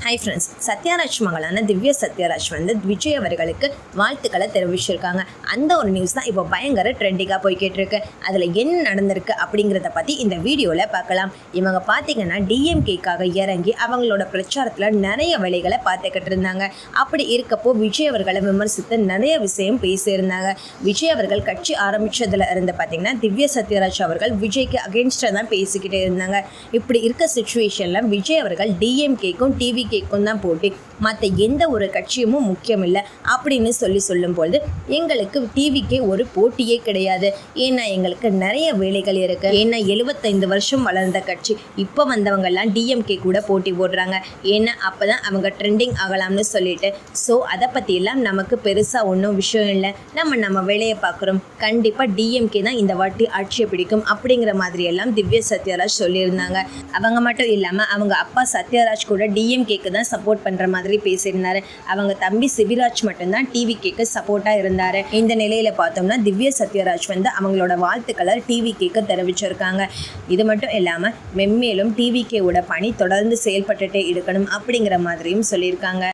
Hi friends, Sathyaraj மகளான திவ்யா சத்யராஜ் வந்து விஜய் அவர்களுக்கு வாழ்த்துக்களை தெரிவிச்சிருக்காங்க. அந்த ஒரு நியூஸ் தான் இப்போ பயங்கர ட்ரெண்டிங்காக போய்கிட்டு இருக்கு. அதில் என்ன நடந்திருக்கு அப்படிங்கிறத பற்றி இந்த வீடியோவில் பார்க்கலாம். இவங்க பார்த்தீங்கன்னா டிஎம்கேக்காக இறங்கி அவங்களோட பிரச்சாரத்தில் நிறைய வேலைகளை பார்த்துக்கிட்டு இருந்தாங்க. அப்படி இருக்கப்போ விஜய் அவர்களை விமர்சித்து நிறைய விஷயம் பேசியிருந்தாங்க. விஜய் அவர்கள் கட்சி ஆரம்பித்ததில் இருந்து பார்த்தீங்கன்னா திவ்யா சத்யராஜ் அவர்கள் விஜய்க்கு அகெயின்ஸ்டாக தான் பேசிக்கிட்டே இருந்தாங்க. இப்படி இருக்க சுச்சுவேஷனில் விஜய் அவர்கள் டிஎம்கேக்கும் டிவி கேட்கும் தான் போட்டி, மற்ற எந்த ஒரு கட்சியும் முக்கியம் இல்லை அப்படின்னு சொல்லும்போது எங்களுக்கு டிவிக்கே ஒரு போட்டியே கிடையாது. ஏன்னா எங்களுக்கு நிறைய வேலைகள் இருக்குது. ஏன்னா 75 வருஷம் வளர்ந்த கட்சி இப்போ வந்தவங்கெல்லாம் டிஎம்கே கூட போட்டி போடுறாங்க. ஏன்னா அப்போ தான் அவங்க ட்ரெண்டிங் ஆகலாம்னு சொல்லிட்டு. ஸோ அதை பற்றியெல்லாம் நமக்கு பெருசாக ஒன்றும் விஷயம் இல்லை. நம்ம வேலையை பார்க்குறோம். கண்டிப்பாக டிஎம்கே தான் இந்த வாட்டி ஆட்சியை பிடிக்கும் அப்படிங்கிற மாதிரியெல்லாம் திவ்யா சத்யராஜ் சொல்லியிருந்தாங்க. அவங்க மட்டும் இல்லாமல் அவங்க அப்பா சத்யராஜ் கூட டிஎம்கேக்கு தான் சப்போர்ட் பண்ணுற மாதிரி பேசியிருந்தாரு. அவங்க தம்பி சிபிராஜ் மட்டும்தான் டிவி கேக்கு சப்போர்ட்டாக இருந்தார். இந்த நிலையில் பார்த்தோம்னா திவ்யா சத்யராஜ் வந்து அவங்களோட வாழ்த்துக்களை டிவி கேக்கு தெரிவிச்சிருக்காங்க. இது மட்டும் இல்லாமல் மென்மேலும் டிவி கேவோட பணி தொடர்ந்து செயல்பட்டுட்டே இருக்கணும் அப்படிங்கிற மாதிரியும் சொல்லியிருக்காங்க.